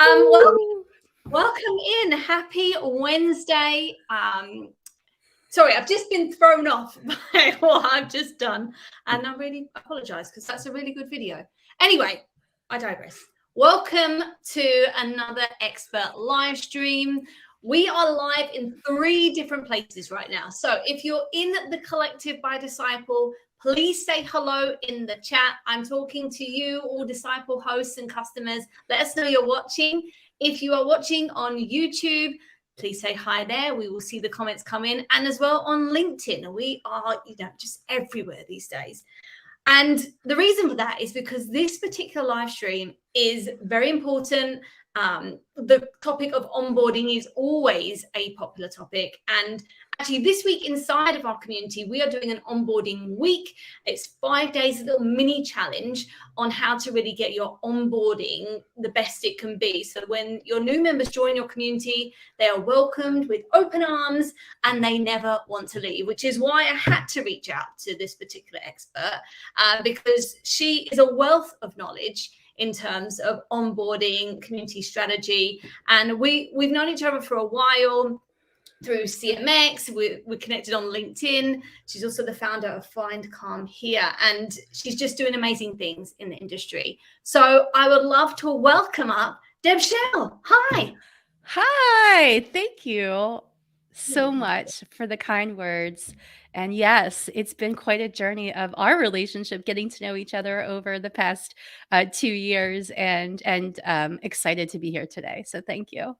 Well, Woo! welcome in. Happy Wednesday. Sorry, I've just been thrown off by what I've just done, and I really apologize because that's a really good video. Anyway, I digress. Welcome to another expert live stream. We are live in 3 different places right now. So if you're in the Collective by Disciple, please say hello in the chat. I'm talking to you, all Disciple hosts and customers. Let us know you're watching. If you are watching on YouTube, please say hi there. We will see the comments come in. And as well on LinkedIn. We are, just everywhere these days. And the reason for that is because this particular live stream is very important. The topic of onboarding is always a popular topic. And actually this week inside of our community, we are doing an onboarding week. It's 5 days, a little mini challenge on how to really get your onboarding the best it can be. So when your new members join your community, they are welcomed with open arms and they never want to leave, which is why I had to reach out to this particular expert because she is a wealth of knowledge in terms of onboarding, community strategy. And we've known each other for a while through CMX. We're connected on LinkedIn. She's also the founder of Find Calm Here, and she's just doing amazing things in the industry. So I would love to welcome up Deb Schell. Hi. Hi, thank you so much for the kind words. And yes, it's been quite a journey of our relationship, getting to know each other over the past 2 years, and excited to be here today. So thank you.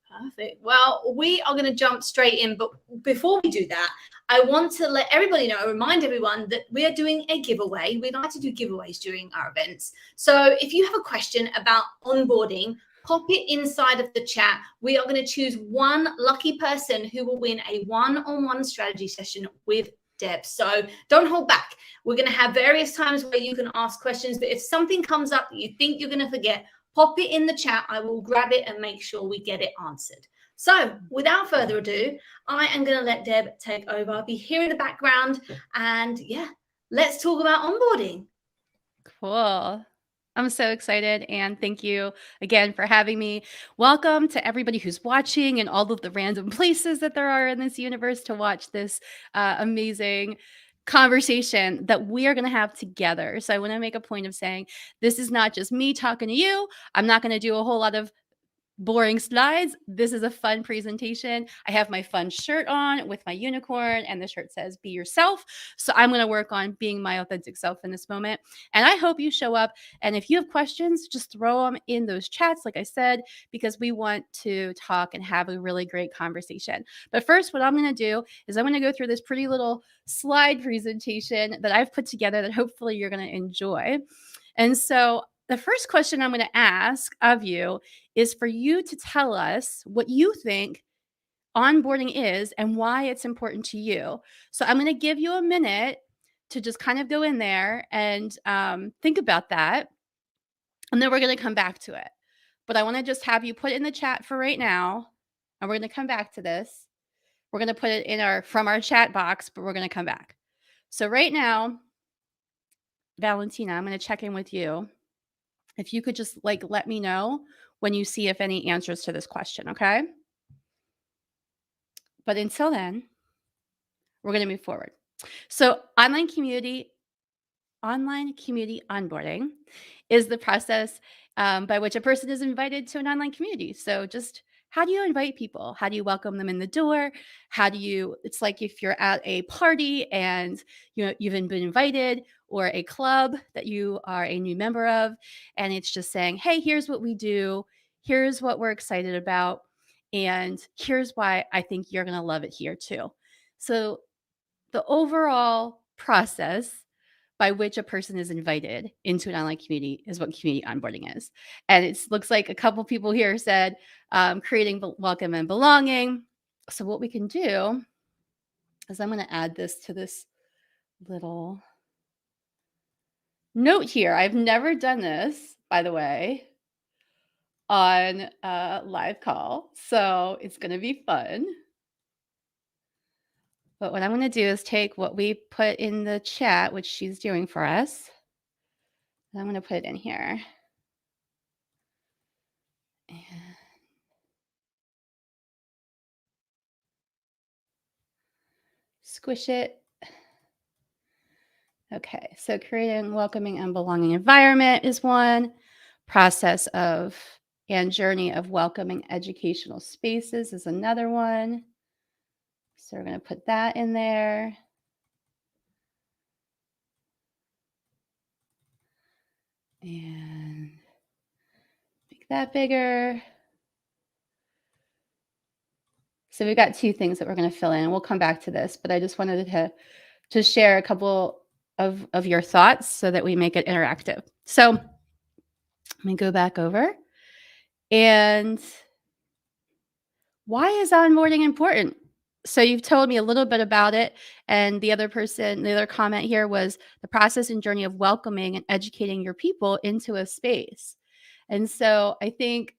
Perfect. Well, we are going to jump straight in, but before we do that, I want to let everybody know, remind everyone that we are doing a giveaway. We like to do giveaways during our events. So if you have a question about onboarding, pop it inside of the chat. We are going to choose one lucky person who will win a one-on-one strategy session with Deb. So don't hold back. We're going to have various times where you can ask questions, but if something comes up that you think you're going to forget, pop it in the chat. I will grab it and make sure we get it answered. So without further ado, I am going to let Deb take over. I'll be here in the background. And yeah, let's talk about onboarding. Cool. I'm so excited, and thank you again for having me. Welcome to everybody who's watching and all of the random places that there are in this universe to watch this amazing conversation that we are going to have together. So I want to make a point of saying this is not just me talking to you. I'm not going to do a whole lot of boring slides. This is a fun presentation. I have my fun shirt on with my unicorn, and the shirt says be yourself. So I'm going to work on being my authentic self in this moment. And I hope you show up. And if you have questions, just throw them in those chats, like I said, because we want to talk and have a really great conversation. But first, what I'm going to do is I'm going to go through this pretty little slide presentation that I've put together that hopefully you're going to enjoy. And so the first question I'm going to ask of you is for you to tell us what you think onboarding is and why it's important to you. So I'm going to give you a minute to just kind of go in there and think about that. And then we're going to come back to it. But I want to just have you put it in the chat for right now. And we're going to come back to this. We're going to put it in from our chat box, but we're going to come back. So right now, Valentina, I'm going to check in with you. If you could just let me know when you see if any answers to this question, okay? But until then, we're going to move forward. So online community onboarding is the process by which a person is invited to an online community. So just how do you invite people? How do you welcome them in the door? It's like if you're at a party and you've been invited, or a club that you are a new member of, and it's just saying, hey, here's what we do, here's what we're excited about, and here's why I think you're going to love it here too. So the overall process by which a person is invited into an online community is what community onboarding is. And it looks like a couple people here said creating welcome and belonging. So what we can do is I'm going to add this to this little note here. I've never done this, by the way, on a live call. So it's going to be fun. But what I'm going to do is take what we put in the chat, which she's doing for us, and I'm going to put it in here. And squish it. Okay, so creating a welcoming and belonging environment is one. Process of and journey of welcoming educational spaces is another one. So we're going to put that in there. And make that bigger. So we've got two things that we're going to fill in. We'll come back to this, but I just wanted to share a couple of your thoughts so that we make it interactive. So let me go back over. And why is onboarding important? So you've told me a little bit about it. And the other comment here was the process and journey of welcoming and educating your people into a space. And so I think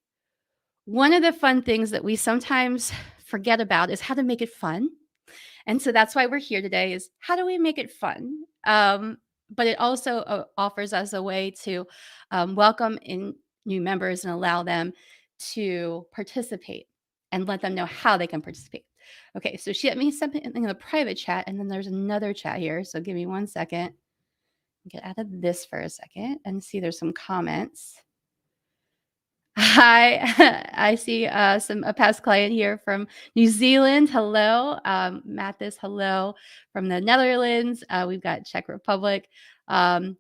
one of the fun things that we sometimes forget about is how to make it fun. And so that's why we're here today is how do we make it fun? But it also offers us a way to welcome in new members and allow them to participate and let them know how they can participate. Okay, so she let me something in the private chat, and then there's another chat here. So give me 1 second. Get out of this for a second and see there's some comments. Hi, I see a past client here from New Zealand. Hello, Mathis. Hello from the Netherlands. We've got Czech Republic, and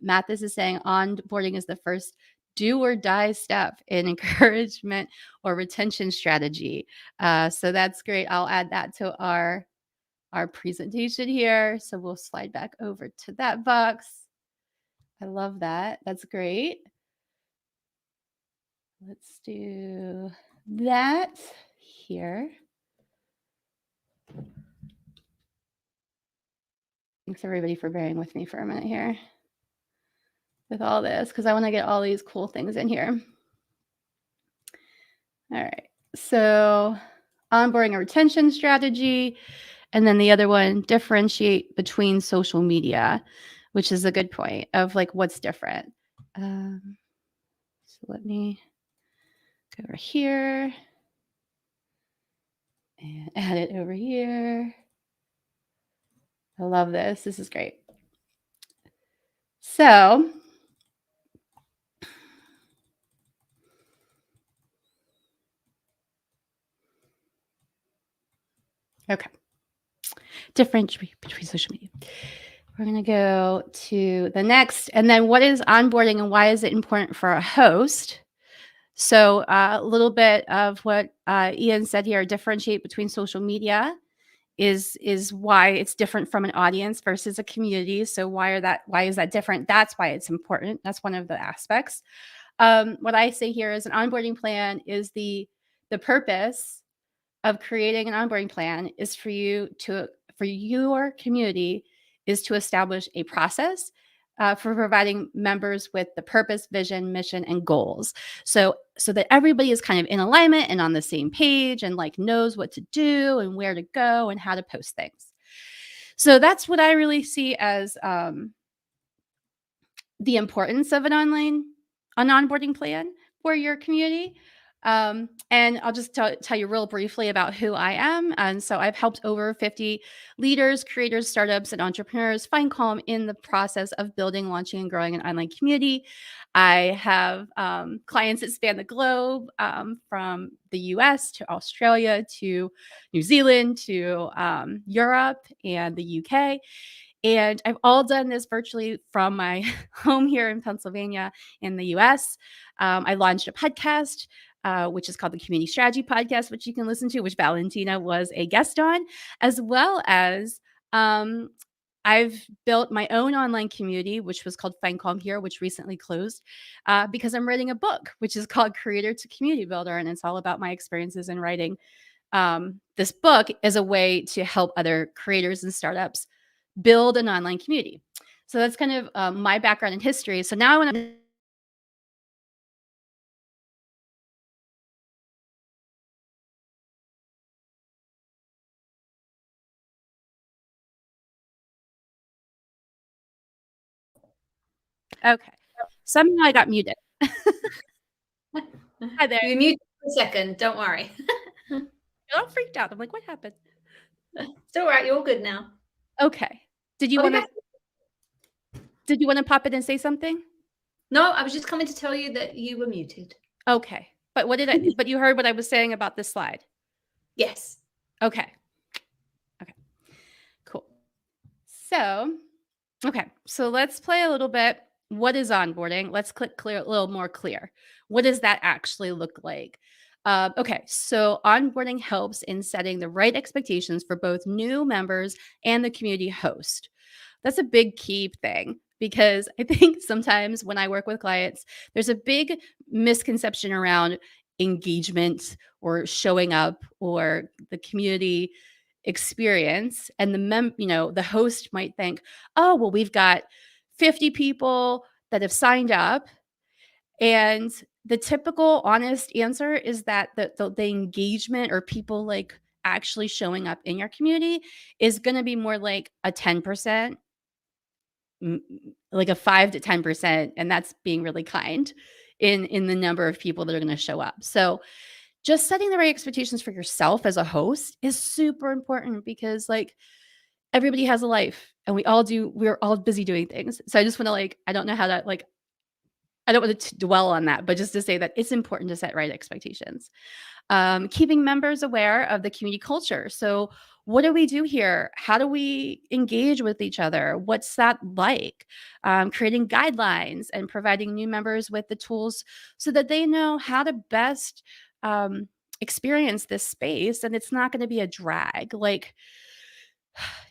Mathis is saying onboarding is the first do or die step in encouragement or retention strategy. So that's great. I'll add that to our presentation here. So we'll slide back over to that box. I love that. That's great. Let's do that here. Thanks everybody for bearing with me for a minute here with all this, because I want to get all these cool things in here. All right, so onboarding a retention strategy, and then the other one, differentiate between social media, which is a good point of like what's different. So let me go over here and add it over here. I love this. This is great. So okay. Difference between social media. We're going to go to the next. And then what is onboarding and why is it important for a host? So a little bit of what Ian said here, differentiate between social media is why it's different from an audience versus a community. So why is that different? That's why it's important. That's one of the aspects. What I say here is an onboarding plan is the purpose of creating an onboarding plan is for your community is to establish a process for providing members with the purpose, vision, mission, and goals. So that everybody is kind of in alignment and on the same page and like knows what to do and where to go and how to post things. So that's what I really see as the importance of an onboarding plan for your community. And I'll just tell you real briefly about who I am. And so I've helped over 50 leaders, creators, startups, and entrepreneurs find calm in the process of building, launching, and growing an online community. I have clients that span the globe, from the US to Australia to New Zealand to Europe and the UK. And I've all done this virtually from my home here in Pennsylvania in the US. I launched a podcast, which is called the Community Strategy Podcast, which you can listen to, which Valentina was a guest on, as well as I've built my own online community, which was called Find Calm Here, which recently closed because I'm writing a book, which is called Creator to Community Builder. And it's all about my experiences in writing this book as a way to help other creators and startups build an online community. So that's kind of my background in history. So now I want to okay. Somehow I got muted. Hi there. You were muted for a second. Don't worry. I got freaked out. I'm like, what happened? It's all right. You're all good now. Okay. Did you I'll be want to back. pop in and say something? No, I was just coming to tell you that you were muted. Okay. But but you heard what I was saying about this slide. Yes. Okay. Okay. Cool. So, okay. So let's play a little bit. What is onboarding? Let's click clear, a little more clear. What does that actually look like? Okay, so onboarding helps in setting the right expectations for both new members and the community host. That's a big key thing because I think sometimes when I work with clients, there's a big misconception around engagement or showing up or the community experience, and the host might think, oh well, we've got 50 people that have signed up, and the typical honest answer is that the engagement or people like actually showing up in your community is going to be more like a 10%, like a 5 to 10%, and that's being really kind in the number of people that are going to show up. So just setting the right expectations for yourself as a host is super important because like everybody has a life and we're all busy doing things. So I just want to I don't know how to I don't want to dwell on that, but just to say that it's important to set right expectations. Keeping members aware of the community culture. So, what do we do here? How do we engage with each other? What's that like? Creating guidelines and providing new members with the tools so that they know how to best experience this space and it's not going to be a drag.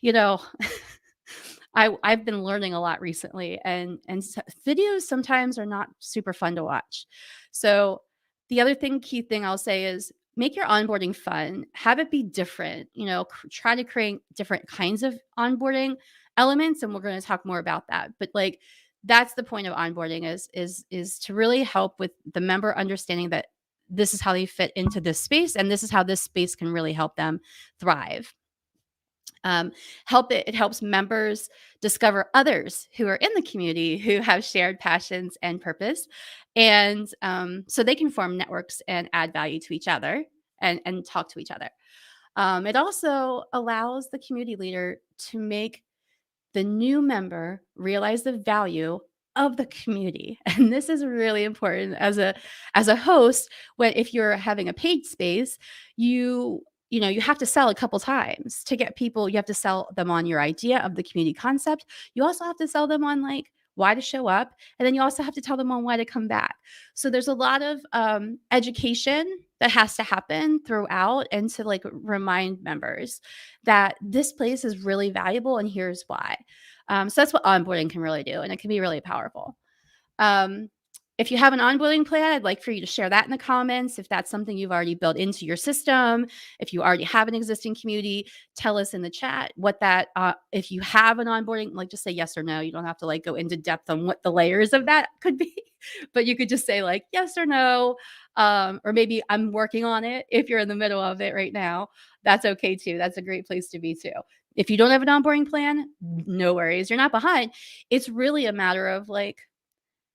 You know, I've been learning a lot recently, and videos sometimes are not super fun to watch. So the other key thing I'll say is make your onboarding fun, have it be different. Try to create different kinds of onboarding elements, and we're going to talk more about that. But that's the point of onboarding is to really help with the member understanding that this is how they fit into this space, and this is how this space can really help them thrive. It helps members discover others who are in the community who have shared passions and purpose, and so they can form networks and add value to each other and talk to each other. It also allows the community leader to make the new member realize the value of the community. And this is really important as a host. If you're having a paid space, you have to sell a couple times to get people. You have to sell them on your idea of the community concept. You also have to sell them on why to show up, and then you also have to tell them on why to come back. So there's a lot of education that has to happen throughout, and to remind members that this place is really valuable and here's why. So that's what onboarding can really do, and it can be really powerful. If you have an onboarding plan, I'd like for you to share that in the comments. If that's something you've already built into your system, if you already have an existing community, tell us in the chat what that, if you have an onboarding, just say yes or no. You don't have to go into depth on what the layers of that could be, but you could just say yes or no, or maybe I'm working on it. If you're in the middle of it right now, that's okay too. That's a great place to be too. If you don't have an onboarding plan, no worries. You're not behind. It's really a matter of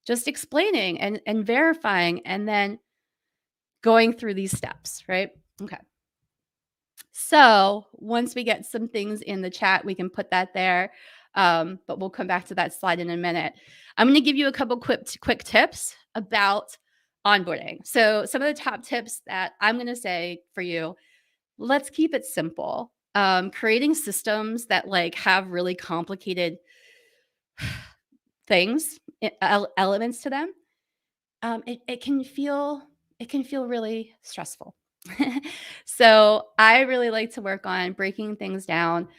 just explaining and verifying and then going through these steps, right? Okay. So once we get some things in the chat, we can put that there. But we'll come back to that slide in a minute. I'm going to give you a couple quick tips about onboarding. So some of the top tips that I'm going to say for you, let's keep it simple. Creating systems that have really complicated things, elements to them, it can feel really stressful. So I really like to work on breaking things down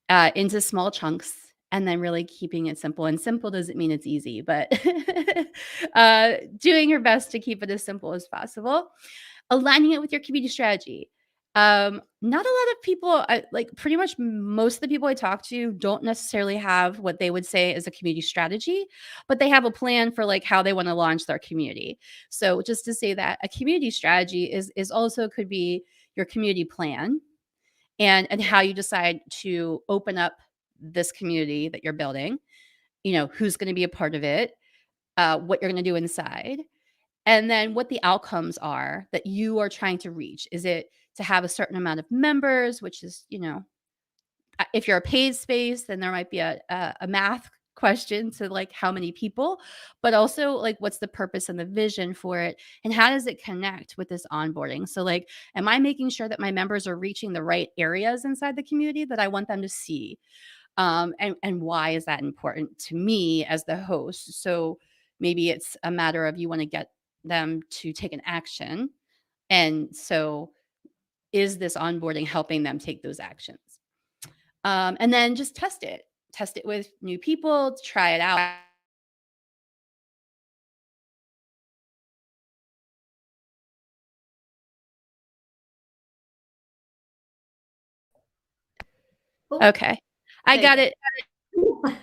into small chunks and then really keeping it simple. And simple doesn't mean it's easy, but doing your best to keep it as simple as possible. Aligning it with your community strategy. Not a lot of people, pretty much most of the people I talk to don't necessarily have what they would say is a community strategy, but they have a plan for how they want to launch their community. So just to say that a community strategy is also could be your community plan and how you decide to open up this community that you're building, who's going to be a part of it, what you're going to do inside. and then what the outcomes are that you are trying to reach. Is it to have a certain amount of members, which is, if you're a paid space, then there might be a math question to like how many people, but also like what's the purpose and the vision for it, and how does it connect with this onboarding? So like, am I making sure that my members are reaching the right areas inside the community that I want them to see? And why is that important to me as the host? So maybe it's a matter of you want to get them to take an action, and so is this onboarding helping them take those actions? And then just test it with new people, try it out. Oh, Okay, I there you got it. go.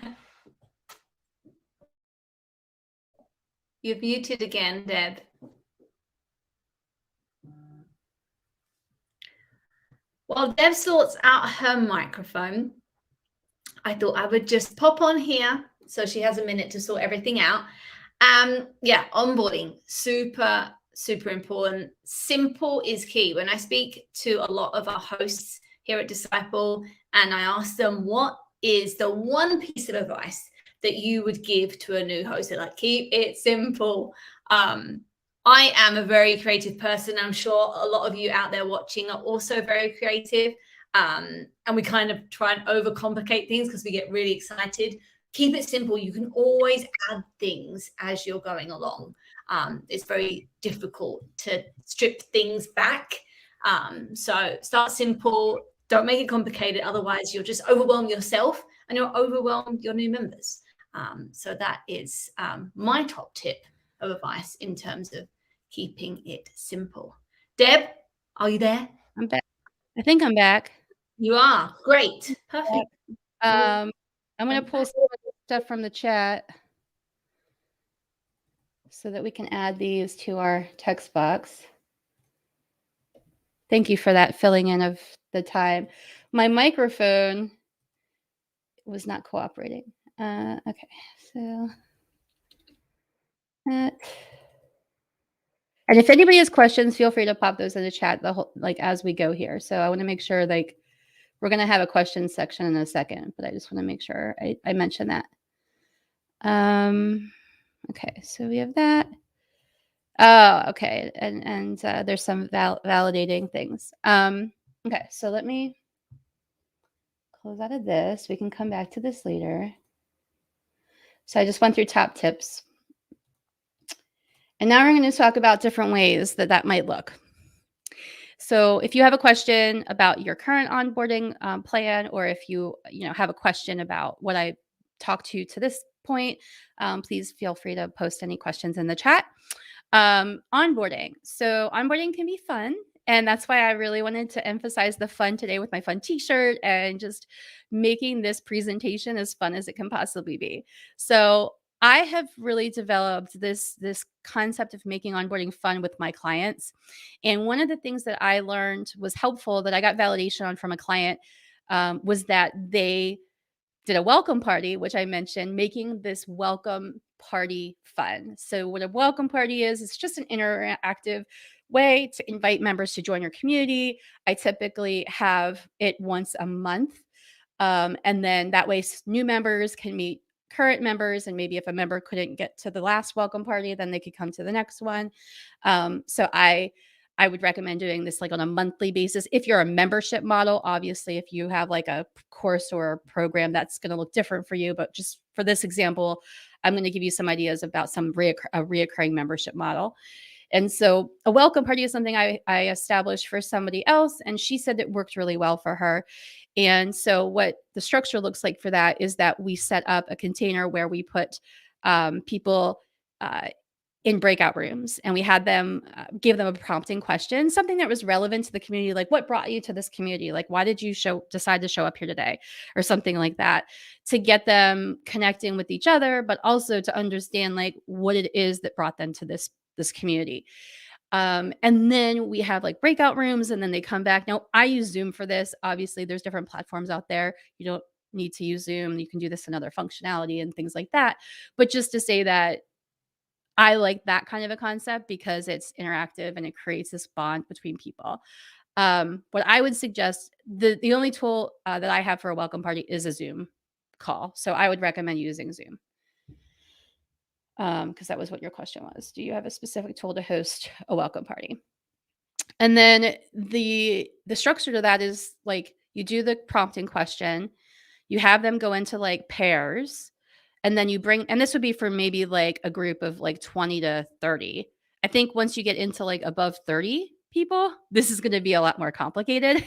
You're muted again, Deb. While Deb sorts out her microphone, I thought I would just pop on here so she has a minute to sort everything out. Yeah, onboarding, super, super important. Simple is key. When I speak to a lot of our hosts here at Disciple and I ask them, what is the one piece of advice that you would give to a new host? They're like, keep it simple. I am a very creative person. I'm sure a lot of you out there watching are also very creative. And we kind of try and overcomplicate things because we get really excited. Keep it simple. You can always add things as you're going along. It's very difficult to strip things back. So start simple. Don't make it complicated. Otherwise, you'll just overwhelm yourself and you'll overwhelm your new members. So that is my top tip of advice in terms of keeping it simple. Deb, are you there? I'm back. I think I'm back. You are. Great. Perfect. I'm going to pull some stuff from the chat so that we can add these to our text box. Thank you for that filling in of the time. My microphone was not cooperating. Okay, so that. And if anybody has questions, feel free to pop those in the chat as we go here. So I want to make sure we're going to have a question section in a second, but I just want to make sure I mention that. Okay, so we have that. Oh, okay, and there's some validating things. Okay, so let me close out of this. We can come back to this later. So I just went through top tips. And now we're going to talk about different ways that might look. So if you have a question about your current onboarding plan, or if you have a question about what I talked to this point, please feel free to post any questions in the chat. Onboarding. So onboarding can be fun. And that's why I really wanted to emphasize the fun today with my fun t-shirt and just making this presentation as fun as it can possibly be. So I have really developed this concept of making onboarding fun with my clients. And one of the things that I learned was helpful, that I got validation on from a client, was that they did a welcome party, which I mentioned, making this welcome party fun. So what a welcome party is, it's just an interactive way to invite members to join your community. I typically have it once a month. And then that way new members can meet current members, and maybe if a member couldn't get to the last welcome party, then they could come to the next one. So I would recommend doing this like on a monthly basis. If you're a membership model, obviously, if you have like a course or a program, that's going to look different for you. But just for this example, I'm going to give you some ideas about a reoccurring membership model. And so a welcome party is something I established for somebody else, and she said it worked really well for her. And so what the structure looks like for that is that we set up a container where we put people in breakout rooms, and we had them give them a prompting question, something that was relevant to the community, like what brought you to this community? Like, why did you decide to show up here today, or something like that, to get them connecting with each other, but also to understand like what it is that brought them to this community. And then we have like breakout rooms, and then they come back. Now I use Zoom for this. Obviously there's different platforms out there. You don't need to use Zoom. You can do this in other functionality and things like that. But just to say that I like that kind of a concept because it's interactive and it creates this bond between people. What I would suggest, the only tool that I have for a welcome party is a Zoom call. So I would recommend using Zoom. Because that was what your question was. Do you have a specific tool to host a welcome party? And then the structure to that is like you do the prompting question, you have them go into like pairs, and then you bring, and this would be for maybe like a group of like 20 to 30. I think once you get into like above 30 people, this is going to be a lot more complicated.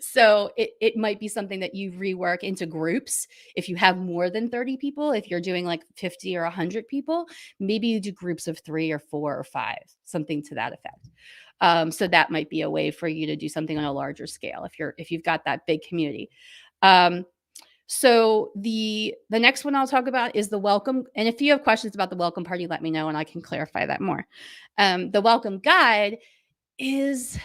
So it might be something that you rework into groups. If you have more than 30 people, if you're doing like 50 or 100 people, maybe you do groups of 3 or 4 or 5, something to that effect. So that might be a way for you to do something on a larger scale if you've got that big community. So the next one I'll talk about is the welcome. And if you have questions about the welcome party, let me know and I can clarify that more. The welcome guide is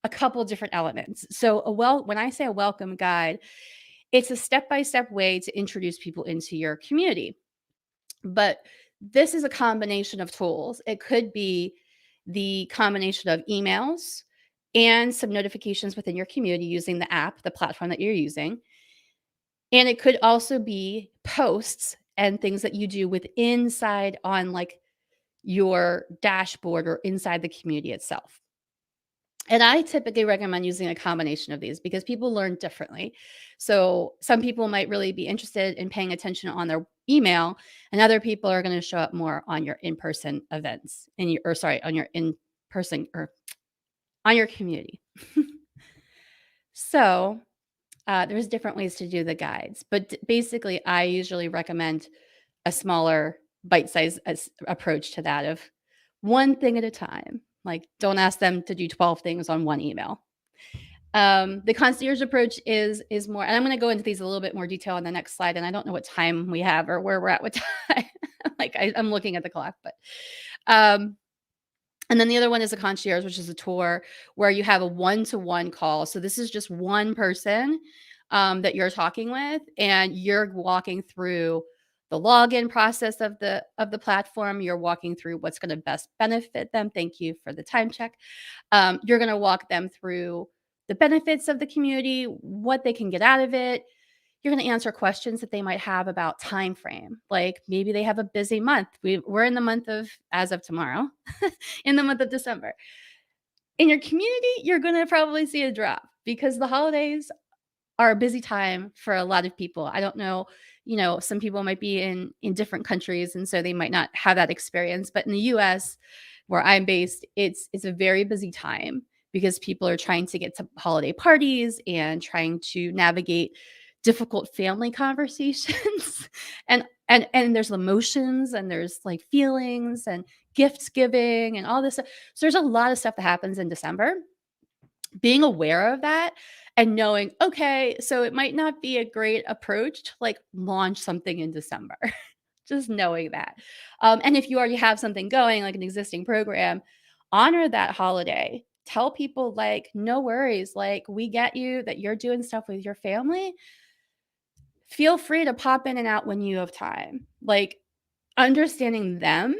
a couple different elements. So when I say a welcome guide, it's a step-by-step way to introduce people into your community. But this is a combination of tools. It could be the combination of emails and some notifications within your community using the app, the platform that you're using. And it could also be posts and things that you do with inside on like your dashboard or inside the community itself. And I typically recommend using a combination of these because people learn differently. So some people might really be interested in paying attention on their email, and other people are going to show up more on your in-person events on your in-person or on your community. So there's different ways to do the guides, but basically I usually recommend a smaller bite-sized approach to that of one thing at a time. Like, don't ask them to do 12 things on one email. The concierge approach is more, and I'm going to go into these a little bit more detail on the next slide. And I don't know what time we have or where we're at with time. Like I'm looking at the clock, but, and then the other one is a concierge, which is a tour where you have a one-to-one call. So this is just one person that you're talking with, and you're walking through the login process of the platform. You're walking through what's going to best benefit them. Thank you for the time check. You're going to walk them through the benefits of the community, what they can get out of it. You're going to answer questions that they might have about time frame. Like maybe they have a busy month. We're in the month of, as of tomorrow, in the month of December. In your community, you're going to probably see a drop because the holidays are a busy time for a lot of people. I don't know, some people might be in different countries, and so they might not have that experience. But in the US, where I'm based, it's a very busy time because people are trying to get to holiday parties and trying to navigate difficult family conversations. and there's emotions and there's like feelings and gifts giving and all this stuff. So there's a lot of stuff that happens in December. Being aware of that and knowing, okay, so it might not be a great approach to like launch something in December. Just knowing that. And if you already have something going, like an existing program, honor that holiday. Tell people like, no worries, like we get you that you're doing stuff with your family. Feel free to pop in and out when you have time. Like understanding them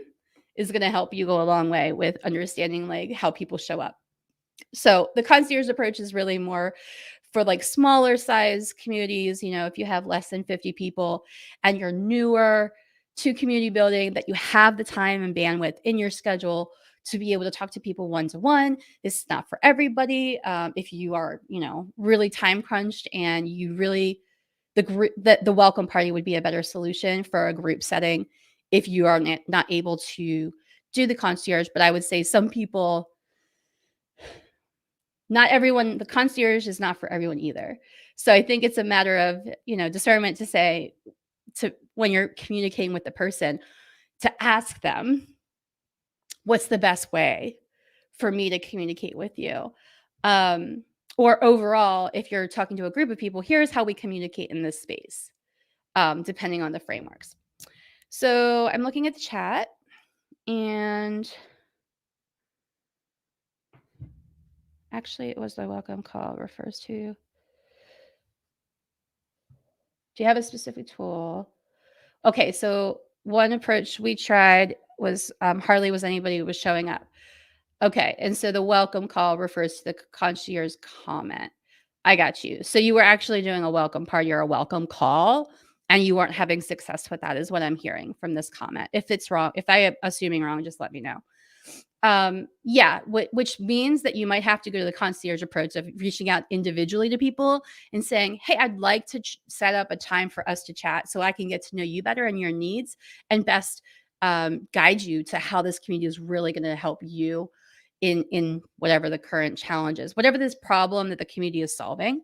is going to help you go a long way with understanding like how people show up. So the concierge approach is really more for like smaller size communities. If you have less than 50 people and you're newer to community building, that you have the time and bandwidth in your schedule to be able to talk to people one-to-one. This is not for everybody. If you are, really time crunched and you really, the welcome party would be a better solution for a group setting if you are not able to do the concierge. But I would say some people, not everyone, the concierge is not for everyone either. So I think it's a matter of, discernment to say, to when you're communicating with the person, to ask them, what's the best way for me to communicate with you? Or overall, if you're talking to a group of people, here's how we communicate in this space, depending on the frameworks. So I'm looking at the chat, and actually, it was the welcome call refers to. Do you have a specific tool? Okay, so one approach we tried was hardly was anybody who was showing up. Okay, and so the welcome call refers to the concierge comment. I got you. So you were actually doing a welcome party or a welcome call, and you weren't having success with that, is what I'm hearing from this comment. If it's wrong, if I am assuming wrong, just let me know. Yeah, which means that you might have to go to the concierge approach of reaching out individually to people and saying, hey, I'd like to set up a time for us to chat so I can get to know you better and your needs and best guide you to how this community is really going to help you in whatever the current challenge is, whatever this problem that the community is solving.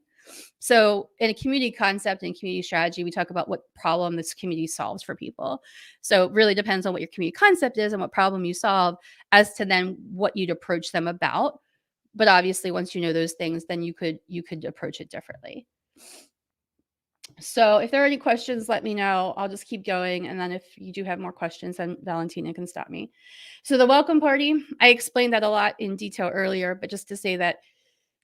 So in a community concept and community strategy, we talk about what problem this community solves for people. So it really depends on what your community concept is and what problem you solve as to then what you'd approach them about. But obviously, once you know those things, then you could approach it differently. So if there are any questions, let me know. I'll just keep going. And then if you do have more questions, then Valentina can stop me. So the welcome party, I explained that a lot in detail earlier, but just to say that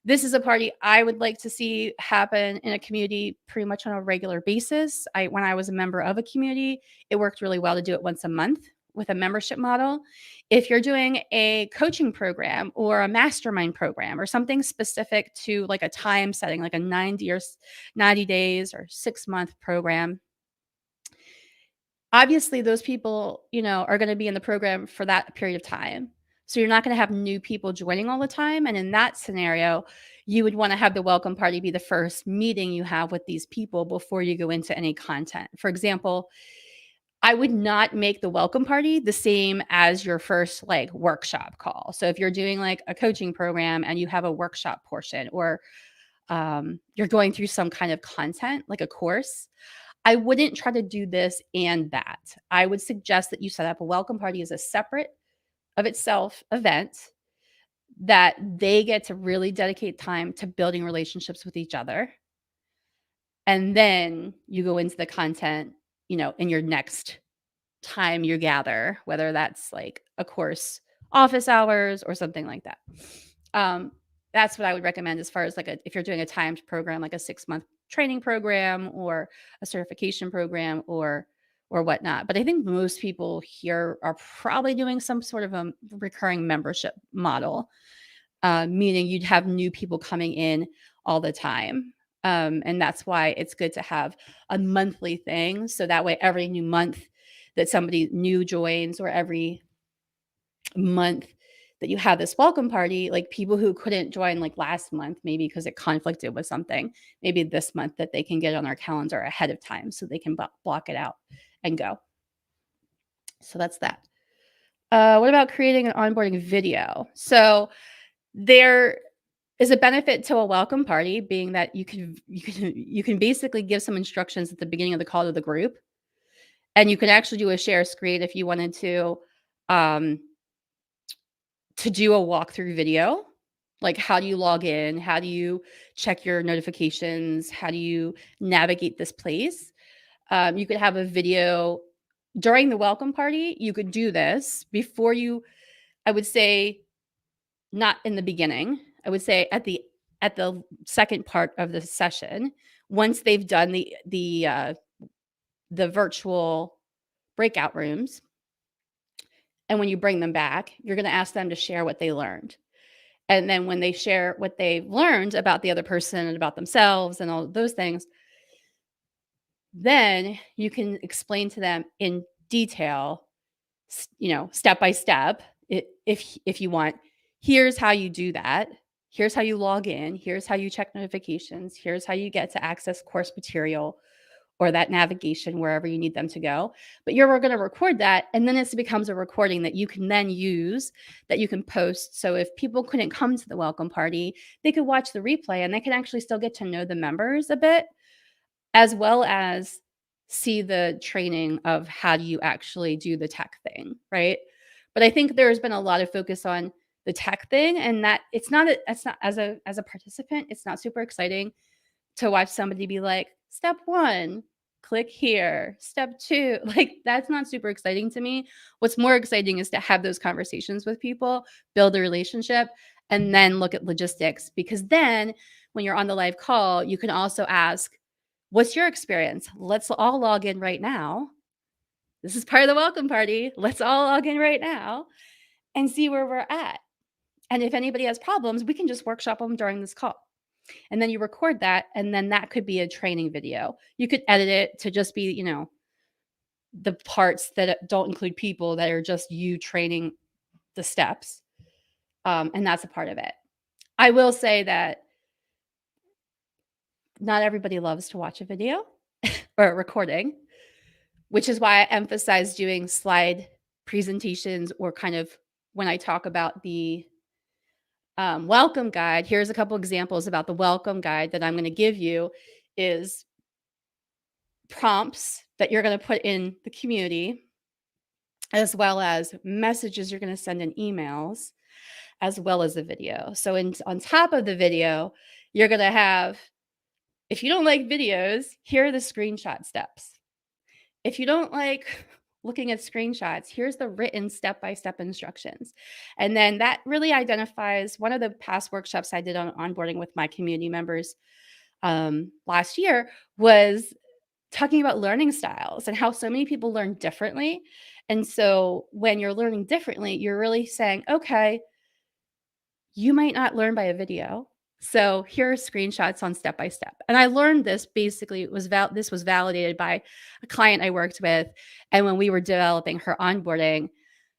this is a party I would like to see happen in a community pretty much on a regular basis. When I was a member of a community, it worked really well to do it once a month with a membership model. If you're doing a coaching program or a mastermind program or something specific to like a time setting, like a 90 days or 6-month program, obviously those people, are going to be in the program for that period of time. So you're not going to have new people joining all the time. And in that scenario, you would want to have the welcome party be the first meeting you have with these people before you go into any content. For example, I would not make the welcome party the same as your first workshop call. So if you're doing like a coaching program and you have a workshop portion or you're going through some kind of content like a course, I wouldn't try to do this and that. I would suggest that you set up a welcome party as a separate of itself event that they get to really dedicate time to building relationships with each other. And then you go into the content, in your next time you gather, whether that's like a course, office hours, or something like that. That's what I would recommend as far as if you're doing a timed program, like a 6-month training program or a certification program or whatnot. But I think most people here are probably doing some sort of a recurring membership model, meaning you'd have new people coming in all the time. And that's why it's good to have a monthly thing. So that way, every new month that somebody new joins or every month that you have this welcome party, like people who couldn't join like last month, maybe because it conflicted with something, maybe this month that they can get on our calendar ahead of time so they can block it out and go. So that's that. What about creating an onboarding video? So there is a benefit to a welcome party being that you can basically give some instructions at the beginning of the call to the group, and you can actually do a share screen if you wanted to do a walkthrough video. Like, how do you log in? How do you check your notifications? How do you navigate this place? You could have a video during the welcome party. You could do this before you, I would say, not in the beginning. I would say at the second part of the session, once they've done the virtual breakout rooms. And when you bring them back, you're going to ask them to share what they learned. And then when they share what they've learned about the other person and about themselves and all those things, then you can explain to them in detail, step by step, if you want, here's how you do that. Here's how you log in. Here's how you check notifications. Here's how you get to access course material or that navigation wherever you need them to go. But you're going to record that, and then it becomes a recording that you can then use, that you can post. So if people couldn't come to the welcome party, they could watch the replay and they can actually still get to know the members a bit, as well as see the training of how do you actually do the tech thing, right? But I think there's been a lot of focus on the tech thing, and that it's not as a participant, it's not super exciting to watch somebody be like, step 1, click here, step 2. Like, that's not super exciting to me. What's more exciting is to have those conversations with people, build a relationship, and then look at logistics. Because then when you're on the live call, you can also ask, what's your experience? Let's all log in right now This is part of the welcome party. Let's all log in right now and see where we're at. And if anybody has problems, we can just workshop them during this call. And then you record that, and then that could be a training video. You could edit it to just be, the parts that don't include people, that are just you training the steps. And that's a part of it. I will say that not everybody loves to watch a video or a recording, which is why I emphasize doing slide presentations, or kind of when I talk about the welcome guide. Here's a couple examples about the welcome guide that I'm going to give you is prompts that you're going to put in the community, as well as messages you're going to send in emails, as well as a video. So on top of the video, you're going to have, if you don't like videos, here are the screenshot steps. If you don't like looking at screenshots, here's the written step-by-step instructions. And then that really identifies, one of the past workshops I did on onboarding with my community members last year was talking about learning styles and how so many people learn differently. And so when you're learning differently, you're really saying, okay, you might not learn by a video. So here are screenshots on step by step. And I learned this basically, this was validated by a client I worked with. And when we were developing her onboarding,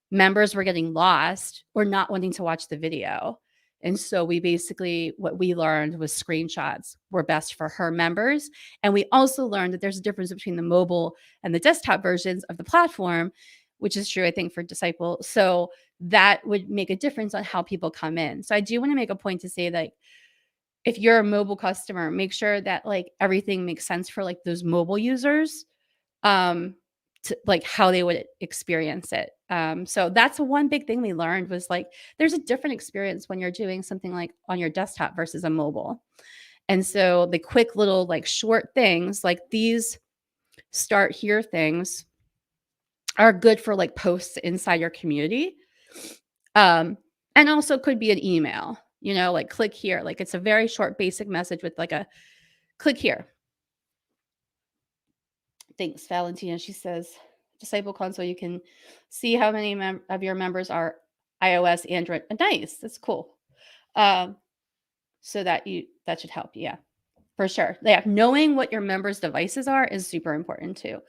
members were getting lost or not wanting to watch the video. And so what we learned was screenshots were best for her members. And we also learned that there's a difference between the mobile and the desktop versions of the platform, which is true, I think, for Disciple. So that would make a difference on how people come in. So I do want to make a point to say that if you're a mobile customer, make sure that everything makes sense for those mobile users, to how they would experience it. So that's one big thing we learned was there's a different experience when you're doing something on your desktop versus a mobile. And so the quick little short things like these start here things are good for posts inside your community. And also could be an email, click here. It's a very short basic message with a click here. Thanks, Valentina. She says, Disciple Console, you can see how many of your members are iOS, Android. Nice. That's cool. So that should help. Yeah, for sure. Yeah, knowing what your members' devices are is super important too.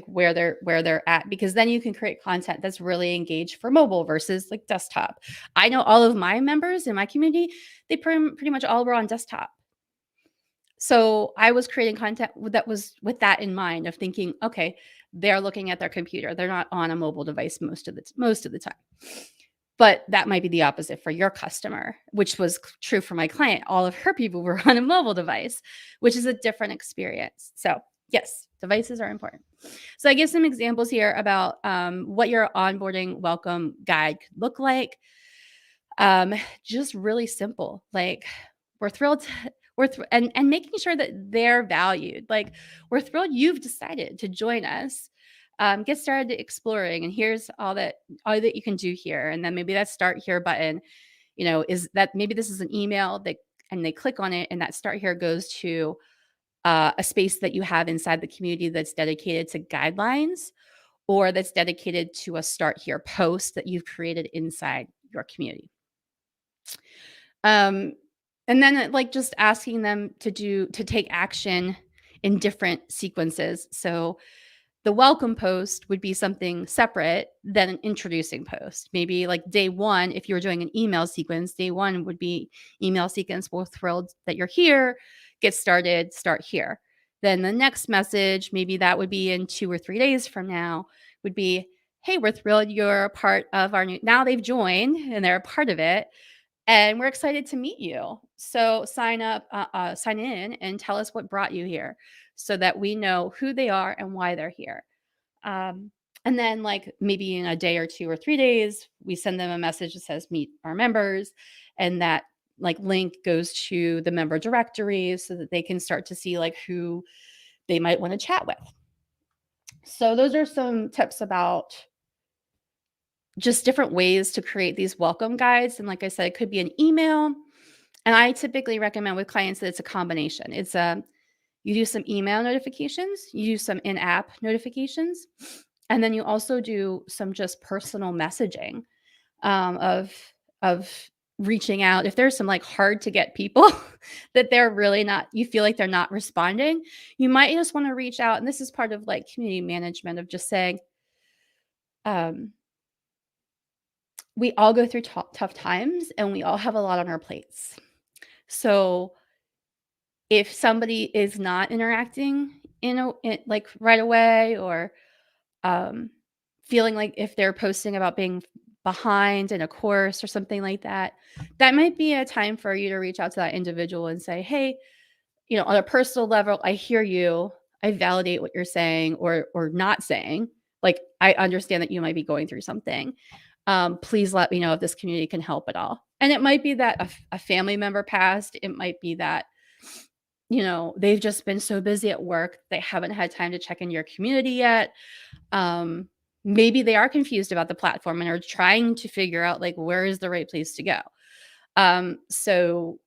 Where they're at, because then you can create content that's really engaged for mobile versus desktop. I know all of my members in my community, they pretty much all were on desktop. So I was creating content that was with that in mind, of thinking, okay, they're looking at their computer. They're not on a mobile device most of the time. But that might be the opposite for your customer, which was true for my client. All of her people were on a mobile device, which is a different experience. So yes, devices are important. So I give some examples here about what your onboarding welcome guide could look like. Just really simple. We're thrilled and making sure that they're valued. We're thrilled you've decided to join us. Get started exploring, and here's all that you can do here. And then maybe that start here button, is that maybe this is an email and they click on it, and that start here goes to a space that you have inside the community that's dedicated to guidelines, or that's dedicated to a start here post that you've created inside your community. And then just asking them to take action in different sequences. So the welcome post would be something separate than an introducing post. Maybe day one, if you were doing an email sequence, day one would be email sequence. We're thrilled that you're here. Get started, start here. Then the next message, maybe that would be in 2 or 3 days from now, would be, hey, we're thrilled you're a part of our new, now they've joined and they're a part of it. And we're excited to meet you. So sign in and tell us what brought you here so that we know who they are and why they're here. And then maybe in a day or 2 or 3 days, we send them a message that says meet our members. And that link goes to the member directory so that they can start to see who they might want to chat with. So those are some tips about just different ways to create these welcome guides. And like I said, it could be an email. And I typically recommend with clients that it's a combination. It's you do some email notifications, you do some in-app notifications, And then you also do some just personal messaging of reaching out. If there's some like hard to get people that they're really not, you feel like they're not responding, you might just want to reach out. And this is part of like community management of just saying, we all go through tough times and we all have a lot on our plates. So if somebody is not interacting like right away, or feeling like if they're posting about being behind in a course or something like that, that might be a time for you to reach out to that individual and say, hey, on a personal level, I hear you. I validate what you're saying or not saying. Like, I understand that you might be going through something. Please let me know if this community can help at all. And it might be that a family member passed. It might be that, they've just been so busy at work, they haven't had time to check in your community yet. Maybe they are confused about the platform and are trying to figure out like, where is the right place to go? So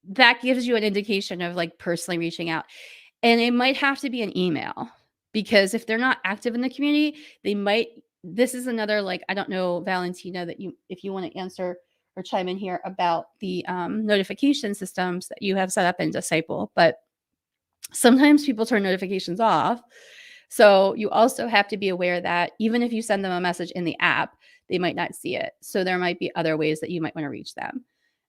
that gives you an indication of like personally reaching out. And it might have to be an email, because if they're not active in the community, this is another, like, I don't know, Valentina, if you want to answer or chime in here about the notification systems that you have set up in Disciple, but sometimes people turn notifications off. So you also have to be aware that even if you send them a message in the app, they might not see it. So there might be other ways that you might want to reach them.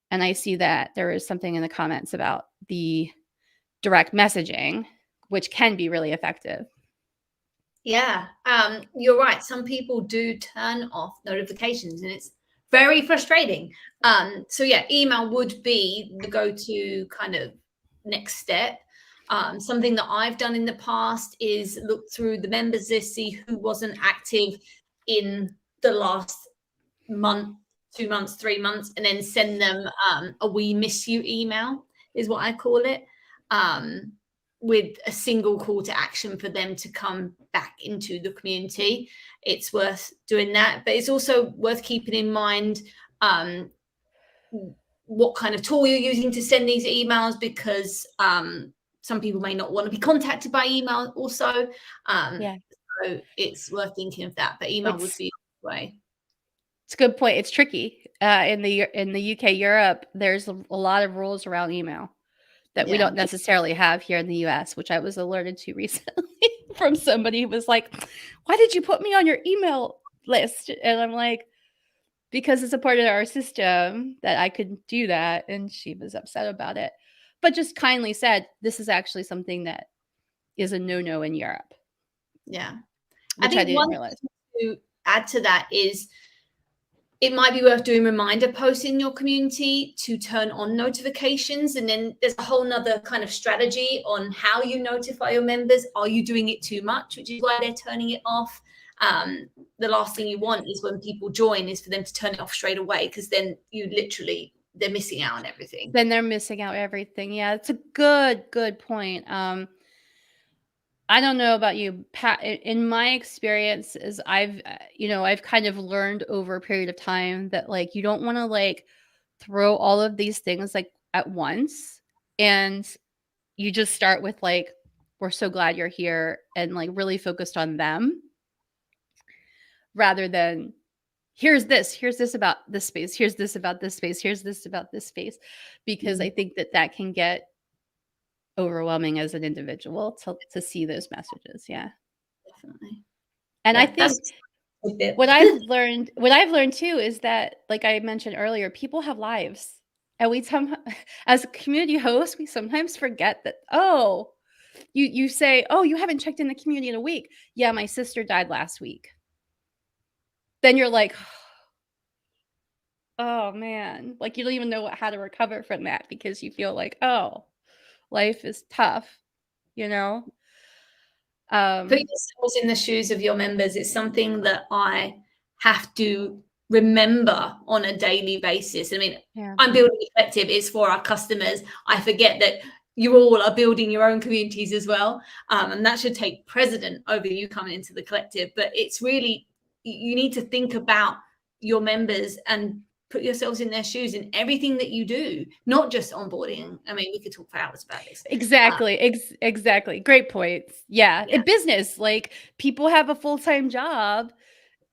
And I see that there is something in the comments about the direct messaging, which can be really effective. Yeah, you're right. Some people do turn off notifications, and it's very frustrating. So yeah, email would be the go-to kind of next step. Something that I've done in the past is look through the members list, see who wasn't active in the last month, 2 months, 3 months, and then send them a "we miss you" email, is what I call it, with a single call to action for them to come back into the community. It's worth doing that, but it's also worth keeping in mind what kind of tool you're using to send these emails, because some people may not want to be contacted by email also. So it's worth thinking of that, but email would be the way. It's a good point. It's tricky. In the UK, Europe, there's a lot of rules around email that we don't necessarily have here in the US, which I was alerted to recently from somebody who was like, why did you put me on your email list? And I'm like, because it's a part of our system that I could do that. And she was upset about it, but just kindly said, this is actually something that is a no-no in Europe. Yeah. Which I didn't realize. To add to that is, it might be worth doing reminder posts in your community to turn on notifications. And then there's a whole nother kind of strategy on how you notify your members. Are you doing it too much, which is why they're turning it off? The last thing you want is when people join is for them to turn it off straight away, because then they're missing out on everything. Then they're missing out everything. Yeah, it's a good point. I don't know about you, Pat. In my experience, is I've kind of learned over a period of time that like you don't want to like throw all of these things like at once, and you just start with like, we're so glad you're here, and like really focused on them, rather than here's this about this space, here's this about this space, here's this about this space, because I think that can get overwhelming as an individual to see those messages. Yeah, definitely. And I think what I've learned too is that, like I mentioned earlier, people have lives, and we as a community host, we sometimes forget that. Oh, you say, oh, you haven't checked in the community in a week. Yeah, my sister died last week. Then you're like, oh man, like you don't even know how to recover from that, because you feel like, oh, life is tough, Put yourselves in the shoes of your members. It's something that I have to remember on a daily basis. I mean, I'm building a collective. It's for our customers. I forget that you all are building your own communities as well. And that should take precedent over you coming into the collective. But it's really, you need to think about your members and put yourselves in their shoes in everything that you do, not just onboarding. I mean, we could talk for hours about this. Exactly. Exactly. Great points. Yeah. Yeah. In business, like people have a full-time job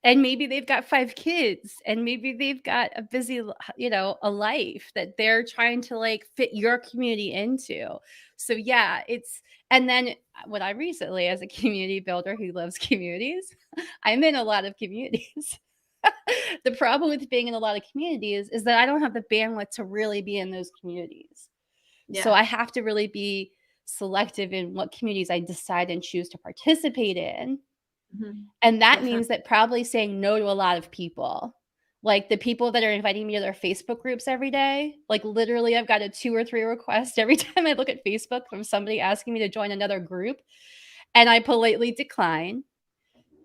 and maybe they've got 5 kids and maybe they've got a busy, a life that they're trying to like fit your community into. So yeah, and then what I recently, as a community builder who loves communities, I'm in a lot of communities. The problem with being in a lot of communities is that I don't have the bandwidth to really be in those communities. So I have to really be selective in what communities I decide and choose to participate in. Mm-hmm. And that means that probably saying no to a lot of people. Like the people that are inviting me to their Facebook groups every day, like literally I've got a 2 or 3 requests every time I look at Facebook from somebody asking me to join another group. And I politely decline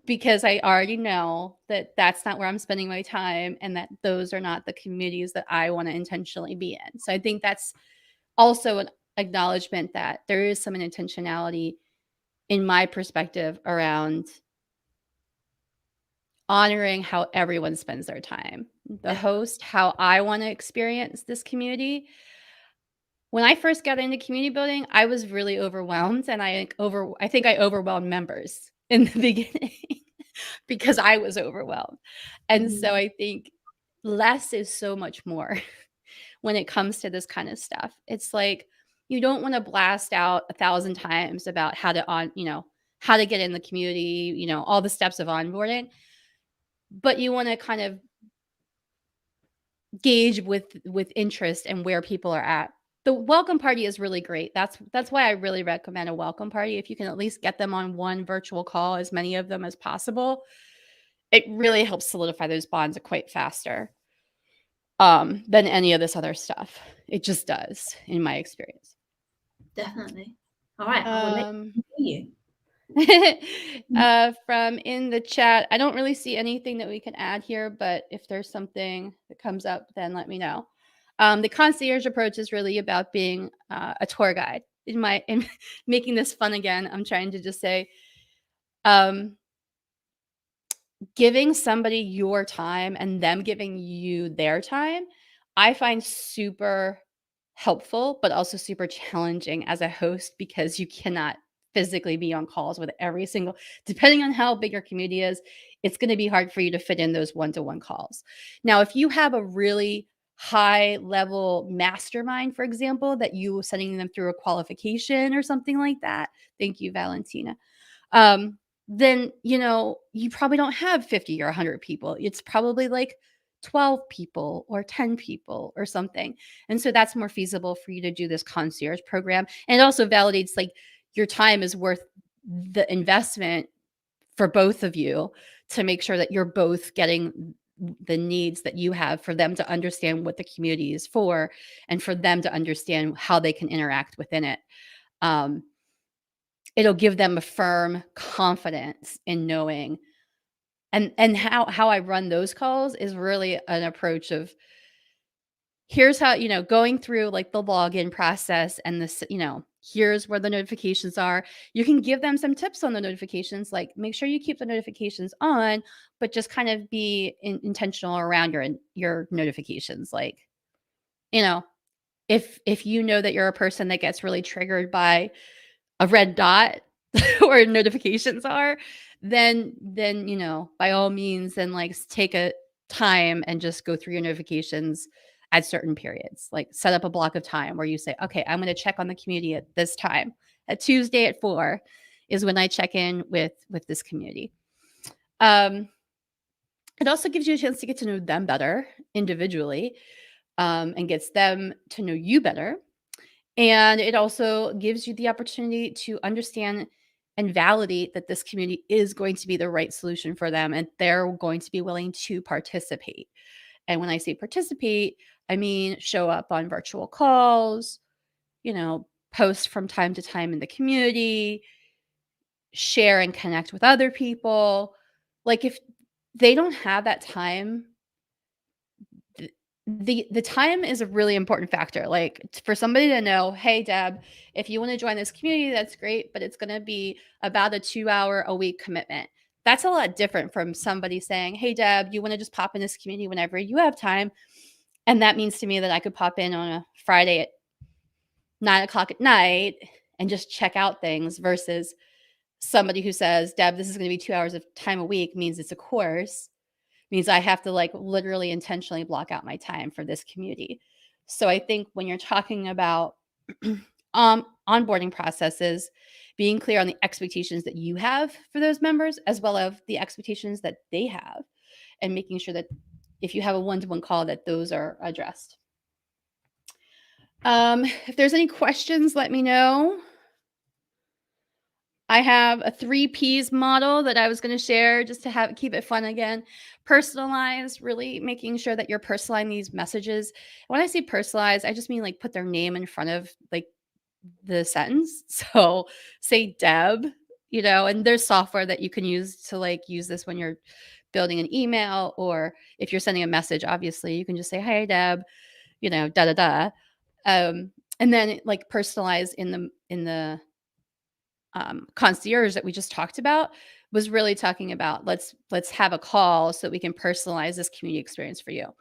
because I already know that that's not where I'm spending my time and that those are not the communities that I want to intentionally be in. So I think that's also an acknowledgement that there is some intentionality in my perspective around honoring how everyone spends their time. The host, how I want to experience this community. When I first got into community building, I was really overwhelmed, and I think I overwhelmed members in the beginning because I was overwhelmed. And so I think less is so much more when it comes to this kind of stuff. It's like you don't want to blast out 1,000 times about how to get in the community, all the steps of onboarding, but you want to kind of gauge with interest and where people are at. The welcome party is really great. That's why I really recommend a welcome party. If you can at least get them on one virtual call, as many of them as possible, it really helps solidify those bonds quite faster than any of this other stuff. It just does, in my experience. Definitely. All right, I will let you. From in the chat, I don't really see anything that we can add here, but if there's something that comes up, then let me know. The concierge approach is really about being a tour guide. In making this fun again, I'm trying to just say, giving somebody your time and them giving you their time, I find super helpful, but also super challenging as a host because you cannot physically be on calls with every single, depending on how big your community is, it's going to be hard for you to fit in those one-to-one calls. Now, if you have a really high level mastermind, for example, that you sending them through a qualification or something like that. Thank you, Valentina. Then, you probably don't have 50 or 100 people. It's probably like 12 people or 10 people or something. And so that's more feasible for you to do this concierge program. And it also validates like your time is worth the investment for both of you to make sure that you're both getting the needs that you have for them to understand what the community is for and for them to understand how they can interact within it. It'll give them a firm confidence in knowing. And how I run those calls is really an approach of here's how, going through like the login process and this, here's where the notifications are. You can give them some tips on the notifications, like make sure you keep the notifications on, but just kind of be intentional around your notifications. Like, if you know that you're a person that gets really triggered by a red dot where notifications are, then by all means, then like take a time and just go through your notifications at certain periods. Like set up a block of time where you say, okay, I'm going to check on the community at this time. At Tuesday at 4 is when I check in with this community. It also gives you a chance to get to know them better individually, and gets them to know you better. And it also gives you the opportunity to understand and validate that this community is going to be the right solution for them and they're going to be willing to participate. And when I say participate, I mean show up on virtual calls, post from time to time in the community, share and connect with other people. Like if they don't have that time, the time is a really important factor. Like for somebody to know, hey, Deb, if you want to join this community, that's great, but it's going to be about a 2-hour a week commitment. That's a lot different from somebody saying, hey, Deb, you want to just pop in this community whenever you have time. And that means to me that I could pop in on a Friday at 9:00 at night and just check out things versus somebody who says, Deb, this is going to be 2 hours of time a week, means it's a course, means I have to like literally intentionally block out my time for this community. So I think when you're talking about onboarding processes, being clear on the expectations that you have for those members, as well as the expectations that they have, and making sure that if you have a one-to-one call, that those are addressed. If there's any questions, let me know. I have a 3 Ps model that I was going to share just to keep it fun again. Personalize, really making sure that you're personalizing these messages. When I say personalize, I just mean like put their name in front of like the sentence. So say Deb, and there's software that you can use to like use this when you're building an email, or if you're sending a message, obviously you can just say, "Hi Deb," da da da. And then like personalize in the concierge that we just talked about was really talking about let's have a call so we can personalize this community experience for you.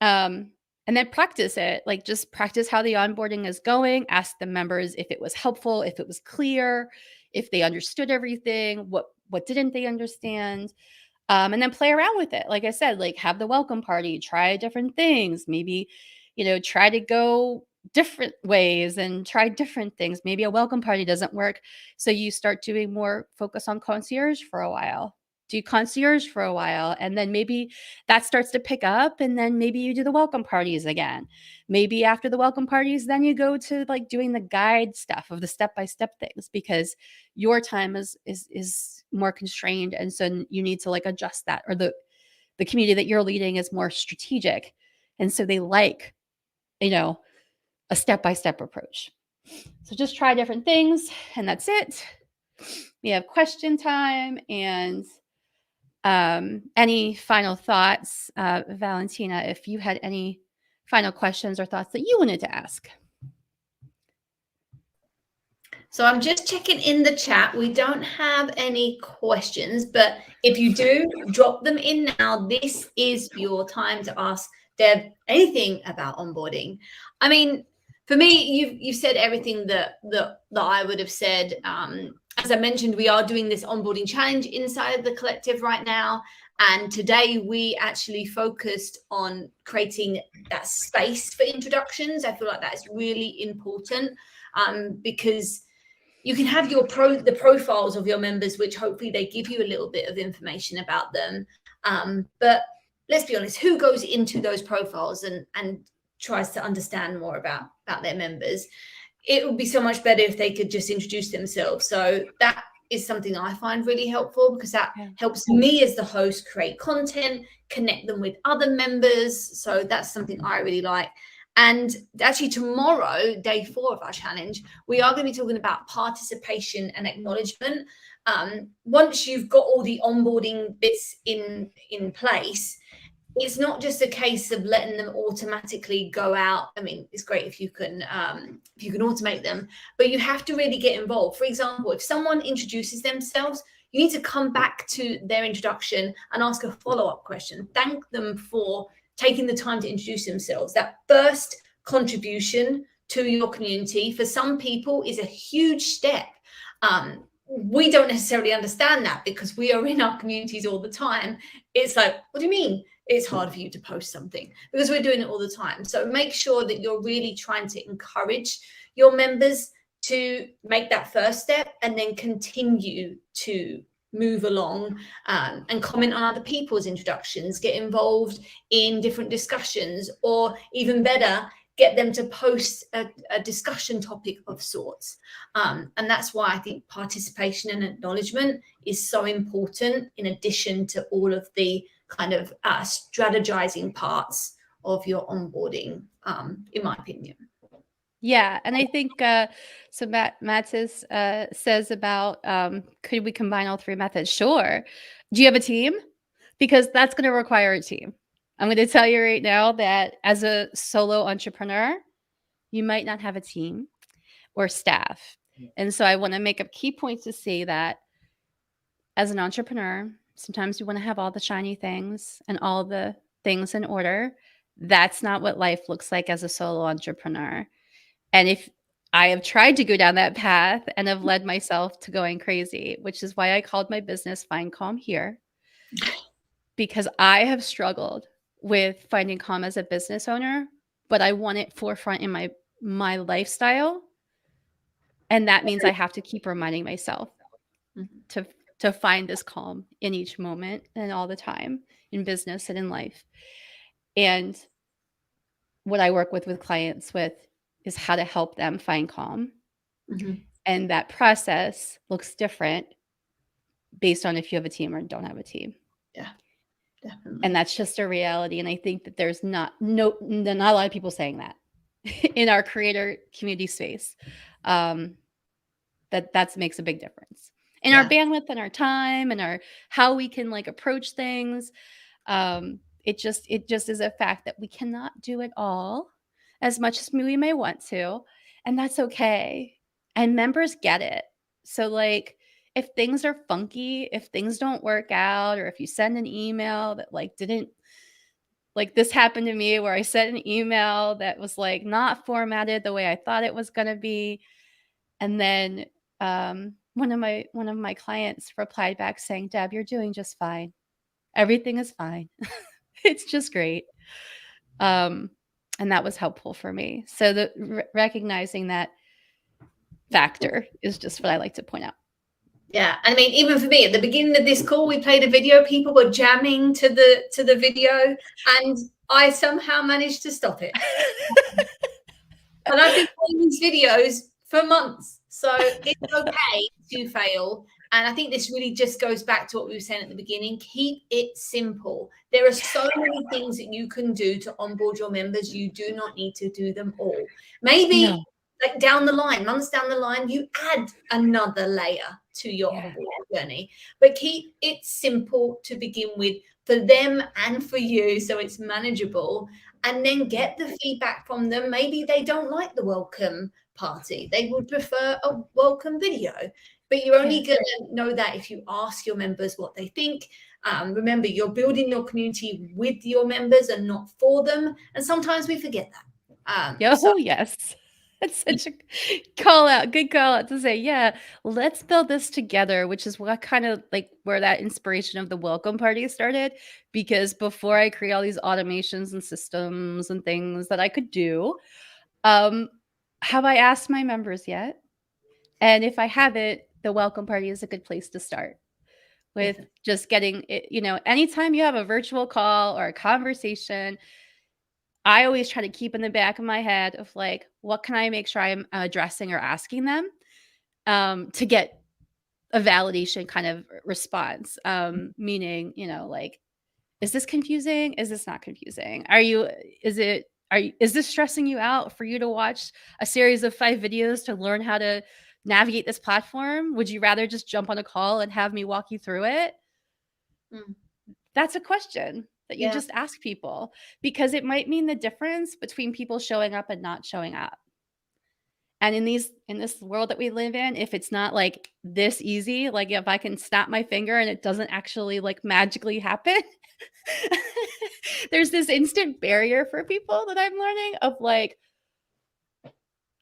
And then practice it, like just practice how the onboarding is going. Ask the members if it was helpful, if it was clear, if they understood everything, what didn't they understand. And then play around with it. Like I said, like have the welcome party, try different things, maybe, try to go different ways and try different things. Maybe a welcome party doesn't work. So you start doing more focus on concierge for a while. Do concierge for a while, and then maybe that starts to pick up, and then maybe you do the welcome parties again. Maybe after the welcome parties, then you go to like doing the guide stuff of the step-by-step things, because your time is more constrained, and so you need to like adjust that, or the community that you're leading is more strategic, and so they like a step-by-step approach. So just try different things, and that's it. We have question time, and any final thoughts, Valentina, if you had any final questions or thoughts that you wanted to ask? So I'm just checking in the chat. We don't have any questions, but if you do, drop them in now. This is your time to ask Deb anything about onboarding. I mean, for me, you've said everything that I would have said. As I mentioned, we are doing this onboarding challenge inside of the collective right now. And today we actually focused on creating that space for introductions. I feel like that is really important because you can have the profiles of your members, which hopefully they give you a little bit of information about them. But let's be honest, who goes into those profiles and tries to understand more about their members? It would be so much better if they could just introduce themselves. So that is something I find really helpful, because that helps me as the host create content, connect them with other members. So that's something I really like. And actually tomorrow, day 4 of our challenge, we are going to be talking about participation and acknowledgement. Once you've got all the onboarding bits in place, it's not just a case of letting them automatically go out. I mean, it's great if you can automate them, but you have to really get involved. For example, if someone introduces themselves, you need to come back to their introduction and ask a follow-up question. Thank them for taking the time to introduce themselves. That first contribution to your community for some people is a huge step. We don't necessarily understand that because we are in our communities all the time. It's like, what do you mean it's hard for you to post something? Because we're doing it all the time. So make sure that you're really trying to encourage your members to make that first step and then continue to move along and comment on other people's introductions, get involved in different discussions, or even better, get them to post a discussion topic of sorts. And that's why I think participation and acknowledgement is so important, in addition to all of the kind of strategizing parts of your onboarding, in my opinion. Yeah, and I think so. Matt says about could we combine all 3 methods? Sure. Do you have a team? Because that's going to require a team. I'm going to tell you right now that as a solo entrepreneur, you might not have a team or staff. And so I want to make a key point to say that as an entrepreneur, sometimes you want to have all the shiny things and all the things in order. That's not what life looks like as a solo entrepreneur. And if I have tried to go down that path and have led myself to going crazy, which is why I called my business Find Calm Here, because I have struggled with finding calm as a business owner, but I want it forefront in my lifestyle. And that means I have to keep reminding myself to find this calm in each moment and all the time in business and in life. And what I work with clients with is how to help them find calm. And that process looks different based on if you have a team or don't have a team. Yeah, definitely. And that's just a reality. And I think that there's not a lot of people saying that in our creator community space. That makes a big difference in our bandwidth and our time and our how we can like approach things. It just is a fact that we cannot do it all as much as we may want to, and that's okay. And members get it. So like if things are funky, if things don't work out, or if you send an email that like didn't, like this happened to me where I sent an email that was like not formatted the way I thought it was going to be, and then one of my clients replied back saying, "Deb, you're doing just fine. Everything is fine. It's just great." And that was helpful for me. So the recognizing that factor is just what I like to point out. Yeah, I mean, even for me, at the beginning of this call, we played a video. People were jamming to the video, and I somehow managed to stop it. And I've been playing these videos for months, so it's okay to fail. And I think this really just goes back to what we were saying at the beginning. Keep it simple. There are so many things that you can do to onboard your members. You do not need to do them all. Maybe like down the line, months down the line, you add another layer to your onboarding journey. But keep it simple to begin with for them and for you, so it's manageable. And then get the feedback from them. Maybe they don't like the welcome party. They would prefer a welcome video. But you're only going to know that if you ask your members what they think. Remember, you're building your community with your members and not for them. And sometimes we forget that. Yes. That's such a good call out to say, yeah, let's build this together, which is what kind of like where that inspiration of the welcome party started. Because before I create all these automations and systems and things that I could do, have I asked my members yet? And if I haven't, the welcome party is a good place to start with just getting it, anytime you have a virtual call or a conversation, I always try to keep in the back of my head of like, what can I make sure I'm addressing or asking them to get a validation kind of response? Meaning, like, is this confusing? Is this not confusing? Is this stressing you out for you to watch a series of 5 videos to learn how to navigate this platform? Would you rather just jump on a call and have me walk you through it? That's a question that you just ask people, because it might mean the difference between people showing up and not showing up. And in this world that we live in, if it's not like this easy, like if I can snap my finger and it doesn't actually like magically happen, there's this instant barrier for people that I'm learning of like,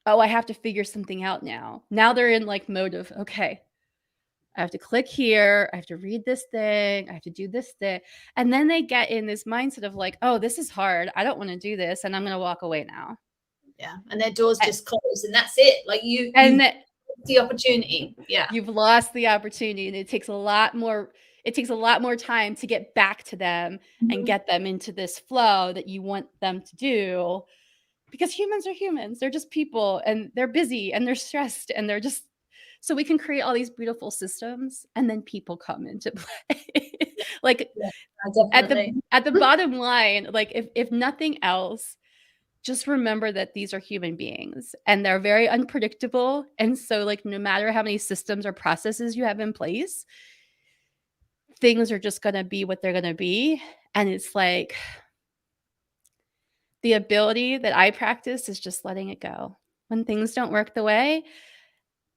oh, I have to figure something out now. Now they're in like mode of, okay, I have to click here. I have to read this thing. I have to do this thing. And then they get in this mindset of like, oh, this is hard. I don't want to do this. And I'm going to walk away now. Yeah. And their doors just close and that's it. Like you the opportunity. Yeah. You've lost the opportunity. And it takes a lot more time to get back to them and get them into this flow that you want them to do, because humans are humans. They're just people and they're busy and they're stressed and they're just, so we can create all these beautiful systems and then people come into play. Like at the bottom line, like if nothing else, just remember that these are human beings and they're very unpredictable. And so like no matter how many systems or processes you have in place, things are just going to be what they're going to be. And it's like the ability that I practice is just letting it go. When things don't work the way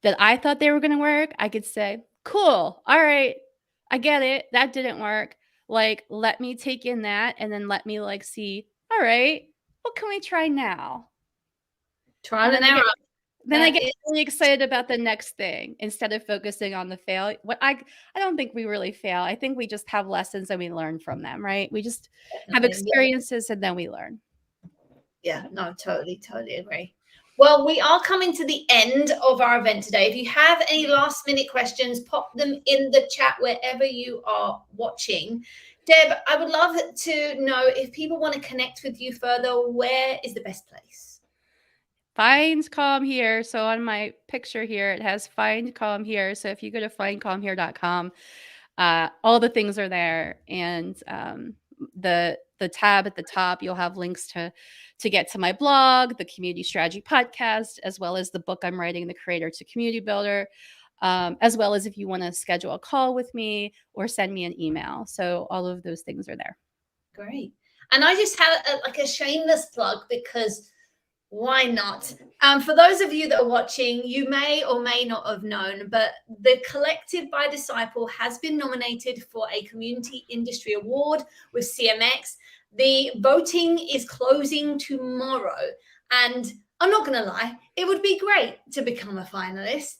that I thought they were going to work, I could say, cool, all right, I get it. That didn't work. Like, let me take in that and then let me like see, all all right, what can we try now? Trial and error. Then I get really excited about the next thing instead of focusing on the fail. I don't think we really fail. I think we just have lessons and we learn from them, right? We just have experiences and then we learn. Yeah, no, totally agree. Well, we are coming to the end of our event today. If you have any last minute questions, pop them in the chat wherever you are watching. Deb, I would love to know if people want to connect with you further, where is the best place? Find Calm Here. So on my picture here, it has Find Calm Here. So if you go to findcalmhere.com, all the things are there, and the tab at the top, you'll have links to get to my blog, the Community Strategy podcast, as well as the book I'm writing, The Creator to Community Builder, as well as if you want to schedule a call with me or send me an email. So all of those things are there. Great. And I just have a shameless plug, because why not? For those of you that are watching, you may or may not have known, but the Collective by Disciple has been nominated for a Community Industry Award with CMX. The voting is closing tomorrow, and I'm not going to lie, it would be great to become a finalist.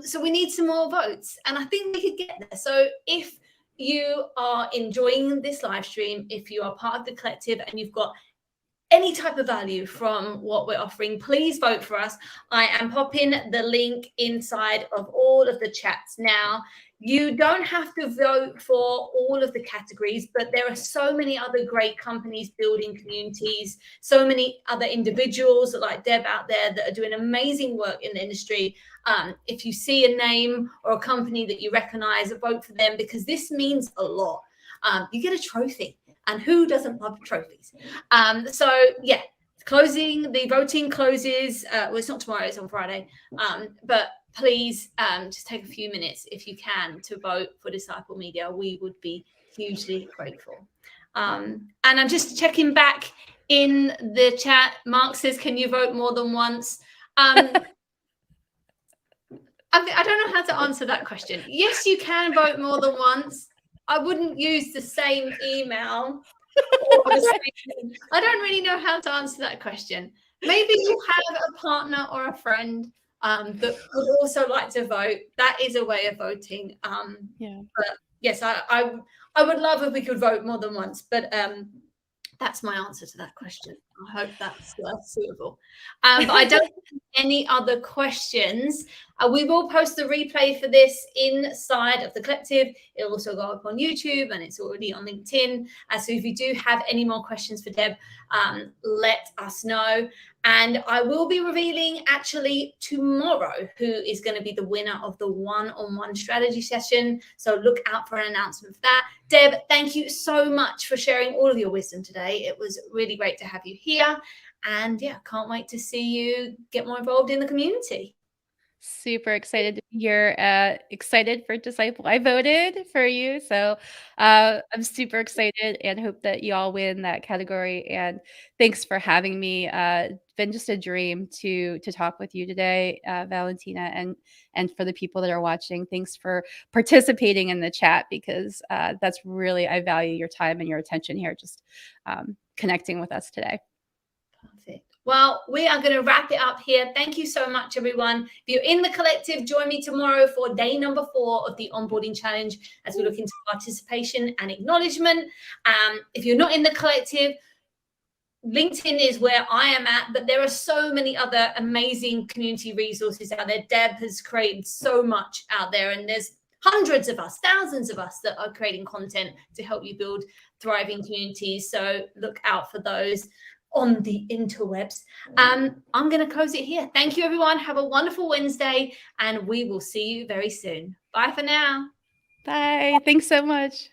So we need some more votes, and I think we could get there. So if you are enjoying this live stream, if you are part of the Collective and you've got any type of value from what we're offering, please vote for us. I am popping the link inside of all of the chats now. You don't have to vote for all of the categories, but there are so many other great companies building communities, so many other individuals like Deb out there that are doing amazing work in the industry. If you see a name or a company that you recognize, vote for them, because this means a lot. You get a trophy. And who doesn't love trophies? So yeah, the voting closes. Well, it's not tomorrow, it's on Friday. But please just take a few minutes if you can to vote for Disciple Media. We would be hugely grateful. And I'm just checking back in the chat. Mark says, can you vote more than once? I don't know how to answer that question. Yes, you can vote more than once. I wouldn't use the same email. I don't really know how to answer that question. Maybe you have a partner or a friend that would also like to vote. That is a way of voting. But yes, I would love if we could vote more than once. But that's my answer to that question. I hope that's suitable. But I don't have any other questions. We will post the replay for this inside of the Collective. It'll also go up on YouTube, and it's already on LinkedIn. So if you do have any more questions for Deb, let us know. And I will be revealing actually tomorrow who is going to be the winner of the one-on-one strategy session. So look out for an announcement for that. Deb, thank you so much for sharing all of your wisdom today. It was really great to have you here. And yeah, can't wait to see you get more involved in the community. Super excited to be here. Excited for Disciple. I voted for you, so I'm super excited and hope that you all win that category. And thanks for having me. It's been just a dream to talk with you today, Valentina, and for the people that are watching. Thanks for participating in the chat, because that's really, I value your time and your attention here, just connecting with us today. Perfect. Well, we are going to wrap it up here. Thank you so much, everyone. If you're in the Collective, join me tomorrow for day number 4 of the Onboarding Challenge as we look into participation and acknowledgement. If you're not in the Collective, LinkedIn is where I am at, but there are so many other amazing community resources out there. Deb has created so much out there, and there's hundreds of us, thousands of us that are creating content to help you build thriving communities. So look out for those on the interwebs. I'm going to close it here. Thank you, everyone. Have a wonderful Wednesday, and we will see you very soon. Bye for now. Bye. Thanks so much.